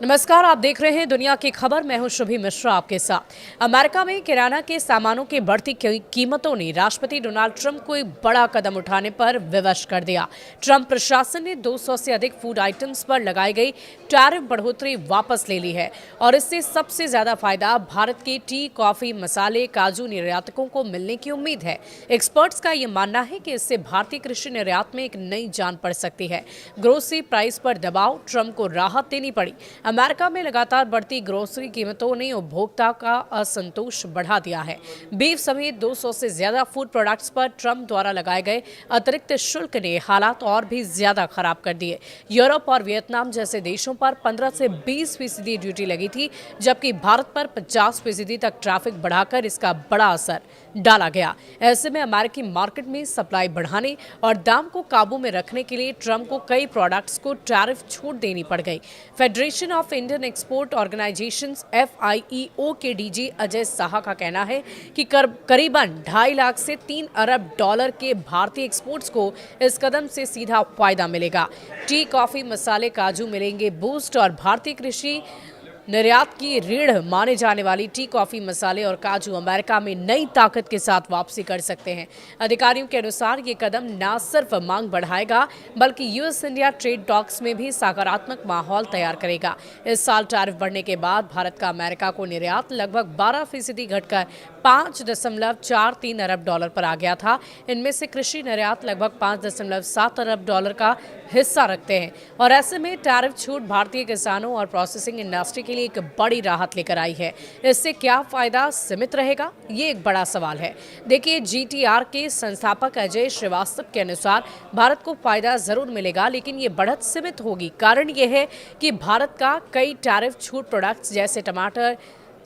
नमस्कार, आप देख रहे हैं दुनिया की खबर। मैं हूं शुभी मिश्रा आपके साथ। अमेरिका में किराना के सामानों की बढ़ती कीमतों ने राष्ट्रपति डोनाल्ड ट्रंप को एक बड़ा कदम उठाने पर विवश कर दिया। ट्रंप प्रशासन ने 200 से अधिक फूड आइटम्स पर लगाई गई टैरिफ बढ़ोतरी वापस ले ली है और इससे सबसे ज्यादा फायदा भारत के टी, कॉफी, मसाले, काजू निर्यातकों को मिलने की उम्मीद है। एक्सपर्ट्स का यह मानना है कि इससे भारतीय कृषि निर्यात में एक नई जान पड़ सकती है। ग्रोसरी प्राइस पर दबाव, ट्रंप को राहत देनी पड़ी। अमेरिका में लगातार बढ़ती ग्रोसरी कीमतों ने उपभोक्ता का असंतोष बढ़ा दिया है। बीफ समेत 200 से ज्यादा फूड प्रोडक्ट्स पर ट्रंप द्वारा लगाए गए अतिरिक्त शुल्क ने हालात और भी ज्यादा खराब कर दिए। यूरोप और वियतनाम जैसे देशों पर 15 से 20% ड्यूटी लगी थी, जबकि भारत पर 50% तक ट्रैफिक बढ़ाकर इसका बड़ा असर डाला गया। ऐसे में अमेरिकी मार्केट में सप्लाई बढ़ाने और दाम को काबू में रखने के लिए ट्रंप को कई प्रोडक्ट्स को टैरिफ छूट देनी पड़ गई। Federation of Indian export organisations FIEO के डीजी अजय साहा का कहना है कि करीबन 2.5 लाख से 3 अरब डॉलर के भारतीय एक्सपोर्ट्स को इस कदम से सीधा फायदा मिलेगा। टी, कॉफी, मसाले, काजू मिलेंगे बूस्ट और भारतीय कृषि निर्यात की रीढ़ माने जाने वाली टी, कॉफी, मसाले और काजू अमेरिका में नई ताकत के साथ वापसी कर सकते हैं। अधिकारियों के अनुसार ये कदम न सिर्फ मांग बढ़ाएगा बल्कि US इंडिया ट्रेड टॉक्स में भी सकारात्मक माहौल तैयार करेगा। इस साल टैरिफ बढ़ने के बाद भारत का अमेरिका को निर्यात लगभग 12% घटकर 5.43 अरब डॉलर पर आ गया था। इनमें से कृषि निर्यात लगभग 5.7 अरब डॉलर का हिस्सा रखते हैं और ऐसे में टैरिफ छूट भारतीय किसानों और प्रोसेसिंग इंडस्ट्री के लिए एक बड़ी राहत लेकर आई है। इससे क्या फायदा सीमित रहेगा, ये एक बड़ा सवाल है। देखिए, GTR के संस्थापक अजय श्रीवास्तव के अनुसार भारत को फायदा जरूर मिलेगा, लेकिन ये बढ़त सीमित होगी। कारण ये है कि भारत का कई टैरिफ छूट प्रोडक्ट्स जैसे टमाटर,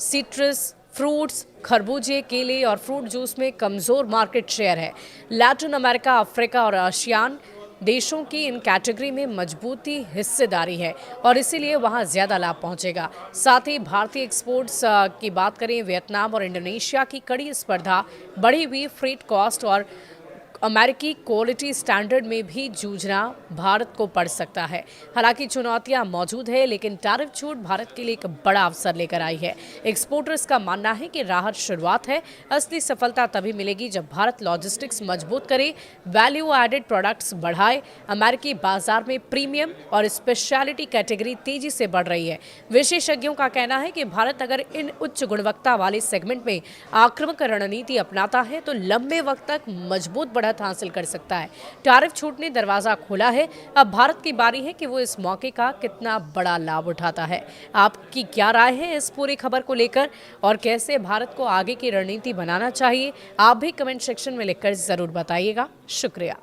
सिट्रस फ्रूट्स, खरबूजे, केले और फ्रूट जूस में कमजोर मार्केट शेयर है। लैटिन अमेरिका, अफ्रीका और आसियान देशों की इन कैटेगरी में मजबूती हिस्सेदारी है और इसीलिए वहां ज्यादा लाभ पहुंचेगा। साथ ही भारतीय एक्सपोर्ट्स की बात करें, वियतनाम और इंडोनेशिया की कड़ी स्पर्धा, बढ़ी हुई फ्रेट कॉस्ट और अमेरिकी क्वालिटी स्टैंडर्ड में भी जूझना भारत को पड़ सकता है। हालांकि चुनौतियां मौजूद है, लेकिन टैरिफ छूट भारत के लिए एक बड़ा अवसर लेकर आई है। एक्सपोर्टर्स का मानना है कि राहत शुरुआत है। असली सफलता तभी मिलेगी जब भारत लॉजिस्टिक्स मजबूत करे, वैल्यू एडेड प्रोडक्ट्स बढ़ाए। अमेरिकी बाजार में प्रीमियम और स्पेशलिटी कैटेगरी तेजी से बढ़ रही है। विशेषज्ञों का कहना है कि भारत अगर इन उच्च गुणवत्ता वाले सेगमेंट में आक्रामक रणनीति अपनाता है तो लंबे वक्त तक मजबूत बढ़त हासिल कर सकता है। टैरिफ छूट ने दरवाजा खोला है, अब भारत की बारी है कि वो इस मौके का कितना बड़ा लाभ उठाता है। आपकी क्या राय है इस पूरी खबर को लेकर और कैसे भारत को आगे की रणनीति बनाना चाहिए? आप भी कमेंट सेक्शन में लिखकर जरूर बताइएगा। शुक्रिया।